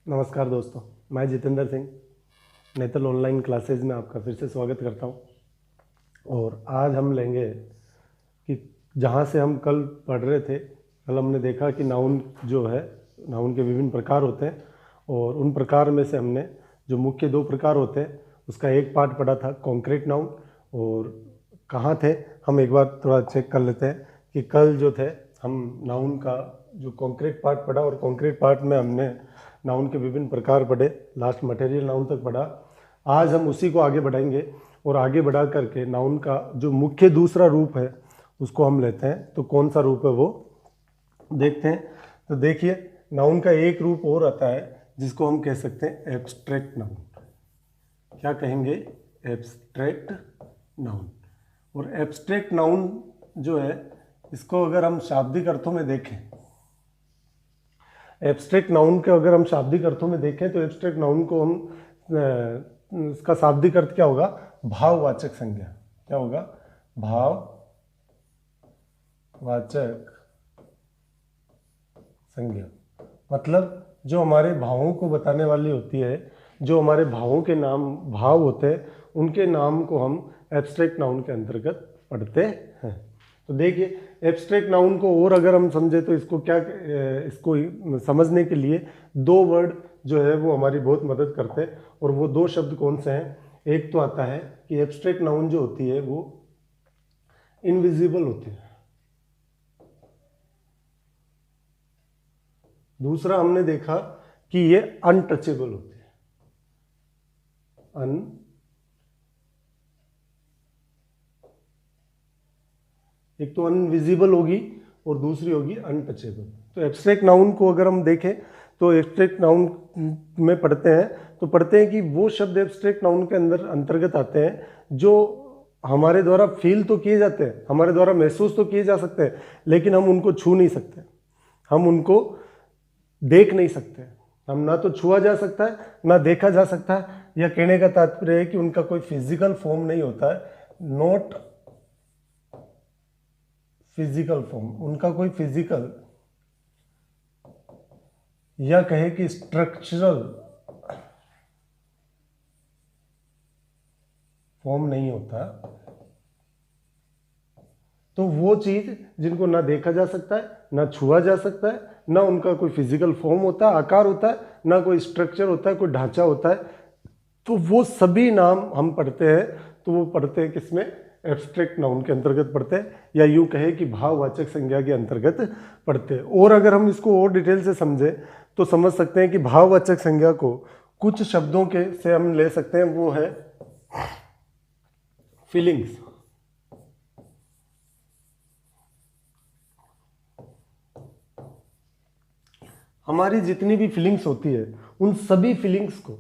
नमस्कार दोस्तों, मैं जितेंद्र सिंह नेतल ऑनलाइन क्लासेज में आपका फिर से स्वागत करता हूं। और आज हम लेंगे कि जहां से हम कल पढ़ रहे थे, कल हमने देखा कि नाउन जो है, नाउन के विभिन्न प्रकार होते हैं और उन प्रकार में से हमने जो मुख्य दो प्रकार होते हैं उसका एक पार्ट पढ़ा था कॉन्क्रीट नाउन। और कहाँ थे हम एक बार थोड़ा चेक कर लेते हैं कि कल जो थे हम नाउन का जो कॉन्क्रीट पार्ट पढ़ा और कॉन्क्रीट पार्ट में हमने नाउन के विभिन्न प्रकार पढ़े, लास्ट मटेरियल नाउन तक पढ़ा। आज हम उसी को आगे बढ़ाएंगे और आगे बढ़ा करके नाउन का जो मुख्य दूसरा रूप है उसको हम लेते हैं। तो कौन सा रूप है वो देखते हैं। तो देखिए, नाउन का एक रूप और आता है जिसको हम कह सकते हैं एब्स्ट्रैक्ट नाउन। क्या कहेंगे? Abstract noun. और एब्स्ट्रैक्ट नाउन जो है, इसको अगर हम शाब्दिक अर्थों में देखें, एब्स्ट्रैक्ट नाउन के अगर हम शाब्दिक अर्थों में देखें तो एब्स्ट्रैक्ट नाउन को हम इसका शाब्दिक अर्थ क्या होगा? भाववाचक संज्ञा। क्या होगा? भाववाचक संज्ञा। मतलब जो हमारे भावों को बताने वाली होती है, जो हमारे भावों के नाम भाव होते हैं, उनके नाम को हम एब्स्ट्रैक्ट नाउन के अंतर्गत पढ़ते हैं। तो देखिए, एब्स्ट्रैक्ट नाउन को और अगर हम समझे तो इसको क्या, इसको समझने के लिए दो वर्ड जो है वो हमारी बहुत मदद करते हैं। और वो दो शब्द कौन से हैं? एक तो आता है कि एब्स्ट्रैक्ट नाउन जो होती है वो इनविजिबल होती है। दूसरा हमने देखा कि ये अनटचेबल होती है। एक तो अनविजिबल होगी और दूसरी होगी अनटचेबल। तो एब्स्ट्रैक्ट नाउन को अगर हम देखें तो एब्स्ट्रैक्ट नाउन में पढ़ते हैं तो पढ़ते हैं कि वो शब्द एब्स्ट्रैक्ट नाउन के अंदर अंतर्गत आते हैं जो हमारे द्वारा फील तो किए जाते हैं, हमारे द्वारा महसूस तो किए जा सकते हैं, लेकिन हम उनको छू नहीं सकते, हम उनको देख नहीं सकते। हम ना तो छुआ जा सकता है ना देखा जा सकता है, या कहने का तात्पर्य है कि उनका कोई फिजिकल फॉर्म नहीं होता है, नॉट फिजिकल फॉर्म। उनका कोई फिजिकल या कहे कि स्ट्रक्चरल फॉर्म नहीं होता। तो वो चीज जिनको ना देखा जा सकता है, ना छुआ जा सकता है, ना उनका कोई फिजिकल फॉर्म होता है, आकार होता है, ना कोई स्ट्रक्चर होता है, कोई ढांचा होता है, तो वो सभी नाम हम पढ़ते हैं। तो वो पढ़ते हैं किसमें? एब्स्ट्रैक्ट नाउन के अंतर्गत पढ़ते हैं, या यूं कहे कि भाववाचक संज्ञा के अंतर्गत पढ़ते हैं। और अगर हम इसको और डिटेल से समझें तो समझ सकते हैं कि भाववाचक संज्ञा को कुछ शब्दों के से हम ले सकते हैं। वो है फीलिंग्स। हमारी जितनी भी फीलिंग्स होती है उन सभी फीलिंग्स को,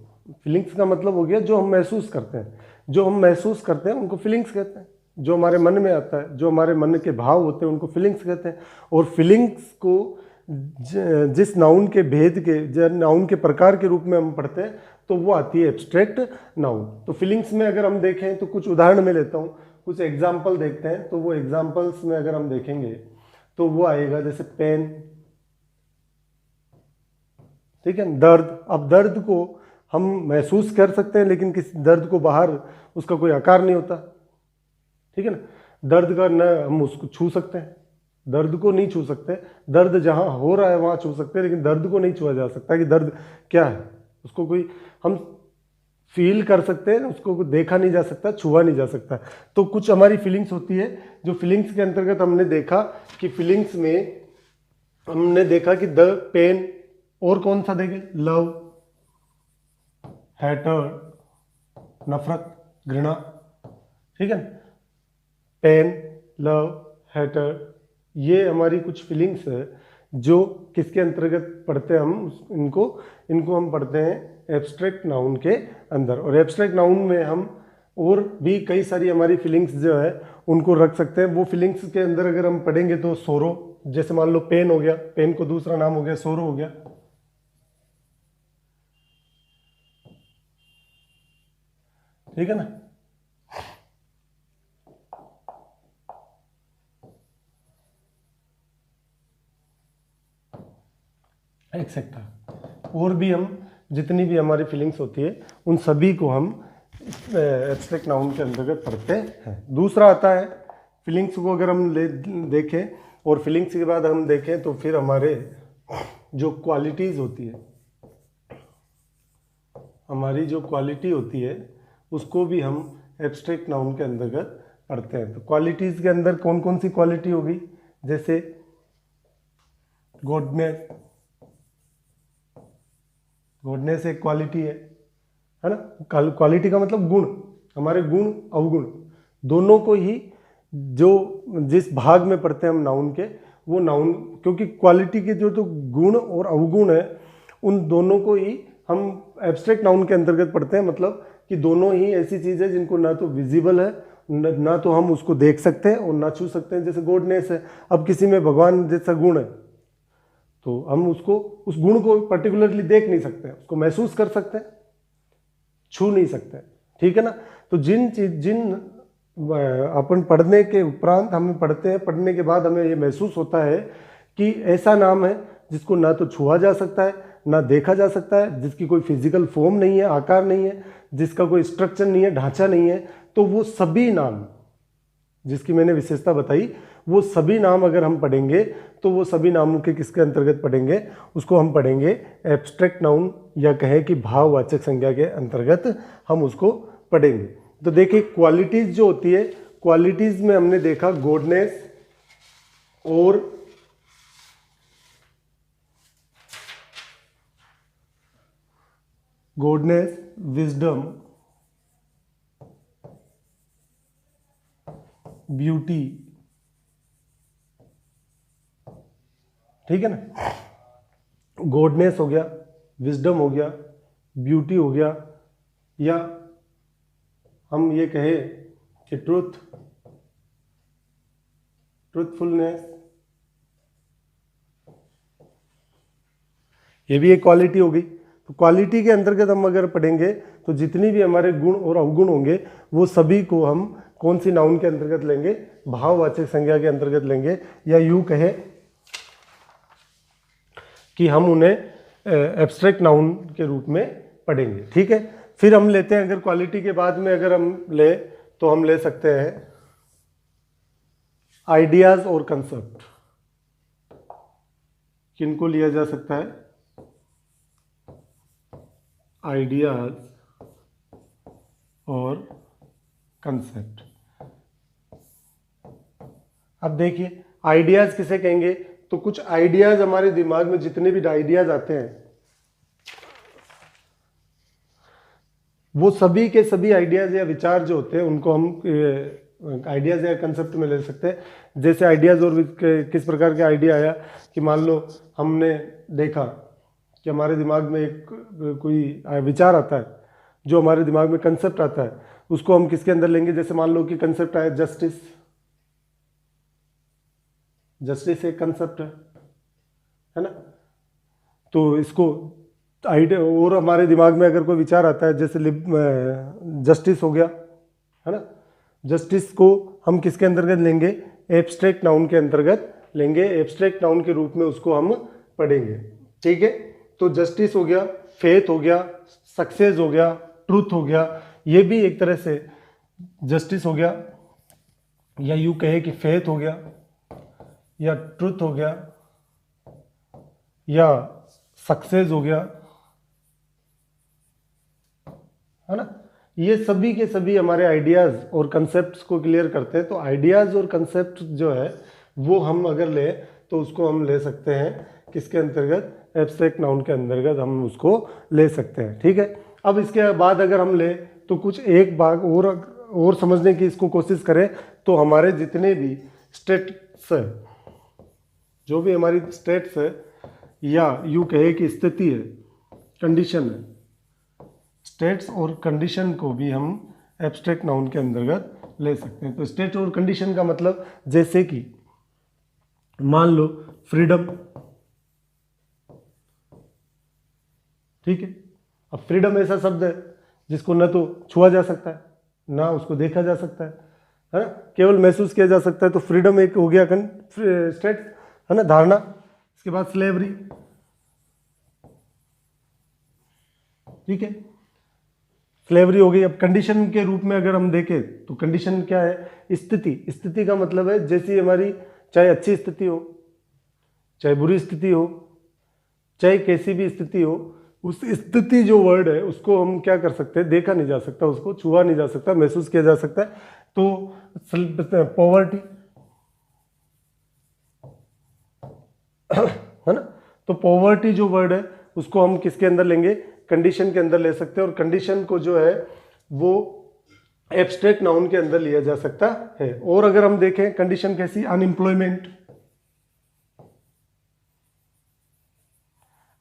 फीलिंग्स का मतलब हो गया जो हम महसूस करते हैं, जो हम महसूस करते हैं उनको फीलिंग्स कहते हैं। जो हमारे मन में आता है, जो हमारे मन के भाव होते हैं, उनको फीलिंग्स कहते हैं। और फीलिंग्स को जिस नाउन के भेद के, जो नाउन के प्रकार के रूप में हम पढ़ते हैं, तो वो आती है एब्स्ट्रैक्ट नाउन। तो फीलिंग्स में अगर हम देखें तो कुछ उदाहरण में लेता हूँ, कुछ एग्जाम्पल देखते हैं। तो वो एग्जाम्पल्स में अगर हम देखेंगे तो वो आएगा जैसे पेन, ठीक है, दर्द। अब दर्द को हम महसूस कर सकते हैं, लेकिन किसी दर्द को बाहर उसका कोई आकार नहीं होता, ठीक है ना। दर्द का न हम उसको छू सकते हैं, दर्द को नहीं छू सकते। दर्द जहां हो रहा है वहां छू सकते हैं, लेकिन दर्द को नहीं छुआ जा सकता कि दर्द क्या है। उसको कोई हम फील कर सकते हैं, उसको देखा नहीं जा सकता, छुआ नहीं जा सकता। तो कुछ हमारी फीलिंग्स होती है, जो फीलिंग्स के अंतर्गत हमने देखा कि फीलिंग्स में हमने देखा कि द पेन, और कौन सा देखें? लव, हेटर, नफरत, घृणा, ठीक है। पेन, लव, हेटर, ये हमारी कुछ फीलिंग्स है जो किसके अंतर्गत पढ़ते हैं हम? इनको हम पढ़ते हैं एब्स्ट्रैक्ट नाउन के अंदर। और एब्स्ट्रैक्ट नाउन में हम और भी कई सारी हमारी फीलिंग्स जो है उनको रख सकते हैं। वो फीलिंग्स के अंदर अगर हम पढ़ेंगे तो सोरो, जैसे मान लो पेन हो गया, पेन को दूसरा नाम हो गया सोरो हो गया, ठीक है ना। एक्सेट्रा। और भी हम जितनी भी हमारी फीलिंग्स होती है उन सभी को हम एब्स्ट्रैक्ट नाउन के अंतर्गत पढ़ते हैं। दूसरा आता है फीलिंग्स को अगर हम देखें और फीलिंग्स के बाद हम देखें तो फिर हमारे जो क्वालिटीज़ होती है, हमारी जो क्वालिटी होती है उसको भी हम एब्स्ट्रैक्ट नाउन के अंतर्गत पढ़ते हैं। तो क्वालिटीज़ के अंदर कौन कौन सी क्वालिटी होगी, जैसे गुडनेस, गुडनेस एक क्वालिटी है ना। क्वालिटी का मतलब गुण, हमारे गुण अवगुण दोनों को ही जो जिस भाग में पढ़ते हैं हम नाउन के, वो नाउन, क्योंकि क्वालिटी के जो तो गुण और अवगुण है उन दोनों को ही हम एब्स्ट्रैक्ट नाउन के अंतर्गत पढ़ते हैं। मतलब कि दोनों ही ऐसी चीज़ है जिनको ना तो विजिबल है, ना तो हम उसको देख सकते हैं और ना छू सकते हैं। जैसे गुडनेस है, अब किसी में भगवान जैसा गुण है तो हम उसको, उस गुण को पर्टिकुलरली देख नहीं सकते हैं, उसको महसूस कर सकते हैं, छू नहीं सकते, ठीक है ना। तो जिन अपन पढ़ने के उपरांत हमें पढ़ते हैं, पढ़ने के बाद हमें ये महसूस होता है कि ऐसा नाम है जिसको ना तो छुआ जा सकता है, ना देखा जा सकता है, जिसकी कोई फिजिकल फॉर्म नहीं है, आकार नहीं है, जिसका कोई स्ट्रक्चर नहीं है, ढांचा नहीं है, तो वो सभी नाम जिसकी मैंने विशेषता बताई, वो सभी नाम अगर हम पढ़ेंगे तो वो सभी नामों के किसके अंतर्गत पढ़ेंगे, उसको हम पढ़ेंगे एब्स्ट्रैक्ट नाउन, या कहें कि भाववाचक संज्ञा के अंतर्गत हम उसको पढ़ेंगे। तो देखिए क्वालिटीज जो होती है, क्वालिटीज में हमने देखा गुडनेस और गुडनेस, विजडम, ब्यूटी, ठीक है ना। गुडनेस हो गया, विजडम हो गया, ब्यूटी हो गया, या हम ये कहें कि ट्रूथफुलनेस, ये भी एक क्वालिटी हो गई। तो क्वालिटी के अंतर्गत हम अगर पढ़ेंगे तो जितनी भी हमारे गुण और अवगुण होंगे वो सभी को हम कौन सी नाउन के अंतर्गत लेंगे, भाववाचक संज्ञा के अंतर्गत लेंगे, या यूं कहे कि हम उन्हें एब्स्ट्रैक्ट नाउन के रूप में पढ़ेंगे, ठीक है। फिर हम लेते हैं, अगर क्वालिटी के बाद में अगर हम ले तो हम ले सकते हैं आइडियाज और कंसेप्ट। किनको लिया जा सकता है, आइडियाज और कंसेप्ट। अब देखिए आइडियाज किसे कहेंगे, तो कुछ आइडियाज हमारे दिमाग में जितने भी आइडियाज आते हैं वो सभी के सभी आइडियाज या विचार जो होते हैं उनको हम आइडियाज या कंसेप्ट में ले सकते हैं। जैसे आइडियाज और किस प्रकार के आइडिया आया कि मान लो हमने देखा कि हमारे दिमाग में एक कोई विचार आता है, जो हमारे दिमाग में कंसेप्ट आता है उसको हम किसके अंदर लेंगे। जैसे मान लो कि कंसेप्ट आया जस्टिस, जस्टिस एक कंसेप्ट है ना। तो इसको आइडिया, और हमारे दिमाग में अगर कोई विचार आता है जैसे जस्टिस हो गया है ना, जस्टिस को हम किसके अंतर्गत लेंगे, एब्स्ट्रैक्ट नाउन के अंतर्गत लेंगे, एब्स्ट्रैक्ट नाउन के रूप में उसको हम पढ़ेंगे, ठीक है। तो जस्टिस हो गया, फेथ हो गया, सक्सेस हो गया, ट्रूथ हो गया, ये भी एक तरह से जस्टिस हो गया, या यूं कहे कि फेथ हो गया, या ट्रूथ हो गया, या सक्सेस हो गया, है ना। ये सभी के सभी हमारे आइडियाज और कंसेप्ट्स को क्लियर करते हैं। तो आइडियाज और कंसेप्ट जो है वो हम अगर ले तो उसको हम ले सकते हैं किसके अंतर्गत, एब्स्ट्रैक्ट नाउन के अंतर्गत हम उसको ले सकते हैं, ठीक है। अब इसके बाद अगर हम ले तो कुछ एक भाग और समझने की इसको कोशिश करें तो हमारे जितने भी स्टेट्स है, जो भी हमारी स्टेट्स है, या यूं कहे कि स्थिति है, कंडीशन है, स्टेट्स और कंडीशन को भी हम एब्स्ट्रैक्ट नाउन के अंतर्गत ले सकते हैं। तो स्टेट और कंडीशन का मतलब जैसे कि मान लो फ्रीडम, ठीक है। अब फ्रीडम ऐसा शब्द है जिसको न तो छुआ जा सकता है ना उसको देखा जा सकता है ना, केवल महसूस किया जा सकता है। तो फ्रीडम एक हो गया स्टेट है ना, धारणा। इसके बाद स्लेवरी, ठीक है, स्लेवरी हो गई। अब कंडीशन के रूप में अगर हम देखें तो कंडीशन क्या है, स्थिति। स्थिति का मतलब है जैसी हमारी चाहे अच्छी स्थिति हो, चाहे बुरी स्थिति हो, चाहे कैसी भी स्थिति हो, उस स्थिति जो वर्ड है उसको हम क्या कर सकते हैं, देखा नहीं जा सकता, उसको छुआ नहीं जा सकता, महसूस किया जा सकता है। तो पॉवर्टी है ना, तो पॉवर्टी जो वर्ड है उसको हम किसके अंदर लेंगे, कंडीशन के अंदर ले सकते हैं। और कंडीशन को जो है वो एब्स्ट्रैक्ट नाउन के अंदर लिया जा सकता है। और अगर हम देखें कंडीशन कैसी, अनएम्प्लॉयमेंट।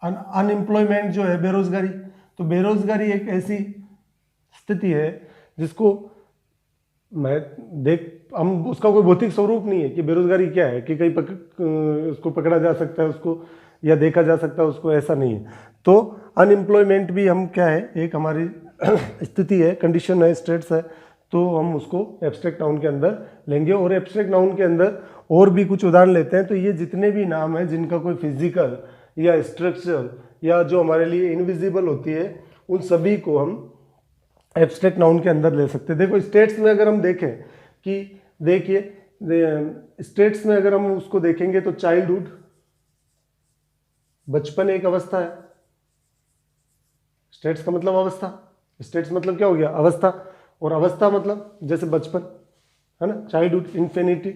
अनएम्प्लॉयमेंट जो है बेरोजगारी, तो बेरोजगारी एक ऐसी स्थिति है जिसको हम उसका कोई भौतिक स्वरूप नहीं है कि बेरोजगारी क्या है कि कहीं उसको पकड़ा जा सकता है उसको, या देखा जा सकता है उसको, ऐसा नहीं है। तो अनएम्प्लॉयमेंट भी हम क्या है, एक हमारी स्थिति है, कंडीशन है, स्टेट्स है, तो हम उसको एब्स्ट्रैक्ट नाउन के अंदर लेंगे। और एब्स्ट्रैक्ट नाउन के अंदर और भी कुछ उदाहरण लेते हैं। तो ये जितने भी नाम हैं जिनका कोई फिजिकल या स्ट्रक्चर या जो हमारे लिए इनविजिबल होती है, उन सभी को हम एब्स्ट्रैक्ट नाउन के अंदर ले सकते हैं। देखो स्टेट्स में अगर हम देखें कि देखिए स्टेट्स में अगर हम उसको देखेंगे तो चाइल्डहुड, बचपन एक अवस्था है। स्टेट्स का मतलब अवस्था, स्टेट्स मतलब क्या हो गया, अवस्था, और अवस्था मतलब जैसे बचपन है ना, चाइल्डहुड, इन्फिनिटी।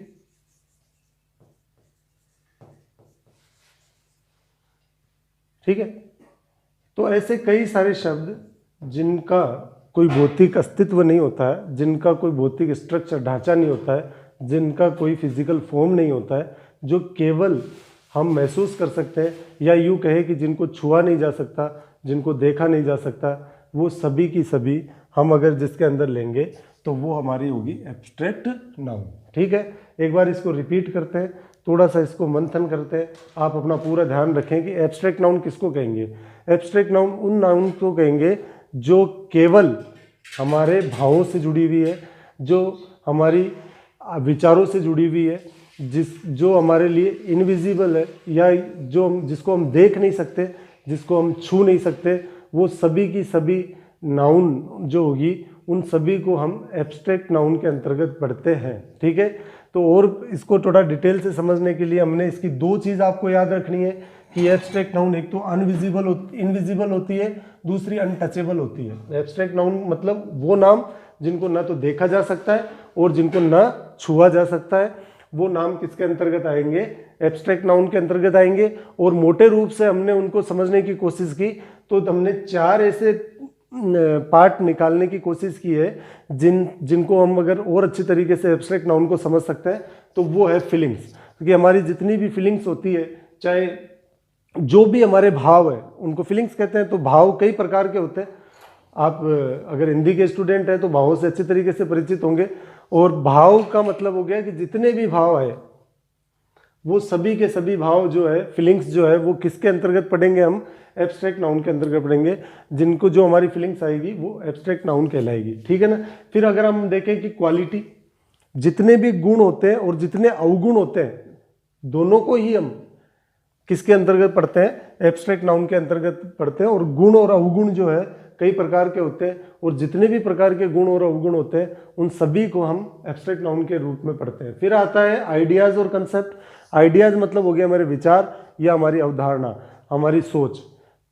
ठीक है, तो ऐसे कई सारे शब्द जिनका कोई भौतिक अस्तित्व नहीं होता है, जिनका कोई भौतिक स्ट्रक्चर, ढांचा नहीं होता है, जिनका कोई फिजिकल फॉर्म नहीं होता है, जो केवल हम महसूस कर सकते हैं, या यूँ कहे कि जिनको छुआ नहीं जा सकता, जिनको देखा नहीं जा सकता, वो सभी की सभी हम अगर जिसके अंदर लेंगे तो वो हमारी होगी एब्स्ट्रैक्ट नाउन। ठीक है, एक बार इसको रिपीट करते हैं, थोड़ा सा इसको मंथन करते हैं। आप अपना पूरा ध्यान रखें कि एब्स्ट्रैक्ट नाउन किसको कहेंगे। एब्स्ट्रैक्ट नाउन उन नाउन को कहेंगे जो केवल हमारे भावों से जुड़ी हुई है, जो हमारी विचारों से जुड़ी हुई है, जो हमारे लिए इनविजिबल है, या जिसको हम देख नहीं सकते, जिसको हम छू नहीं सकते, वो सभी की सभी नाउन जो होगी उन सभी को हम एब्स्ट्रैक्ट नाउन के अंतर्गत पढ़ते हैं। ठीक है, तो और इसको थोड़ा डिटेल से समझने के लिए हमने इसकी दो चीज़ आपको याद रखनी है कि एब्स्ट्रैक्ट नाउन एक तो इनविजिबल होती है, दूसरी अनटचेबल होती है। एब्स्ट्रैक्ट नाउन मतलब वो नाम जिनको ना तो देखा जा सकता है और जिनको ना छुआ जा सकता है, वो नाम किसके अंतर्गत आएंगे, एब्स्ट्रैक्ट नाउन के अंतर्गत आएंगे। और मोटे रूप से हमने उनको समझने की कोशिश की तो हमने चार ऐसे पार्ट निकालने की कोशिश की है जिनको हम अगर और अच्छी तरीके से एब्स्ट्रैक्ट नाउन को समझ सकते हैं तो वो है फीलिंग्स। क्योंकि हमारी जितनी भी फीलिंग्स होती है, चाहे जो भी हमारे भाव है उनको फीलिंग्स कहते हैं। तो भाव कई प्रकार के होते हैं। आप अगर हिंदी के स्टूडेंट हैं तो भावों से अच्छी तरीके से परिचित होंगे। और भाव का मतलब हो गया कि जितने भी भाव है वो सभी के सभी भाव जो है, फीलिंग्स जो है, वो किसके अंतर्गत पढ़ेंगे, हम एब्स्ट्रैक्ट नाउन के अंतर्गत पढ़ेंगे। जिनको जो हमारी फीलिंग्स आएगी वो एब्स्ट्रैक्ट नाउन कहलाएगी। ठीक है ना। फिर अगर हम देखें कि क्वालिटी, जितने भी गुण होते हैं और जितने अवगुण होते हैं, दोनों को ही हम किसके अंतर्गत पढ़ते हैं, एब्स्ट्रैक्ट नाउन के अंतर्गत पढ़ते हैं। और गुण और अवगुण जो है कई प्रकार के होते हैं, और जितने भी प्रकार के गुण और अवगुण होते हैं उन सभी को हम एब्स्ट्रैक्ट नाउन के रूप में पढ़ते हैं। फिर आता है आइडियाज और कंसेप्ट। आइडियाज मतलब हो गया हमारे विचार या हमारी अवधारणा, हमारी सोच।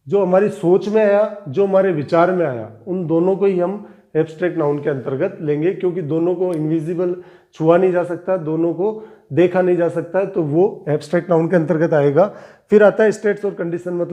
जो हमारी सोच में आया, जो हमारे विचार में आया, उन दोनों को ही हम एब्स्ट्रैक्ट नाउन के अंतर्गत लेंगे, क्योंकि दोनों को इनविजिबल, छुआ नहीं जा सकता, दोनों को देखा नहीं जा सकता, तो वो एब्स्ट्रैक्ट नाउन के अंतर्गत आएगा। फिर आता है स्टेट्स और कंडीशन, मतलब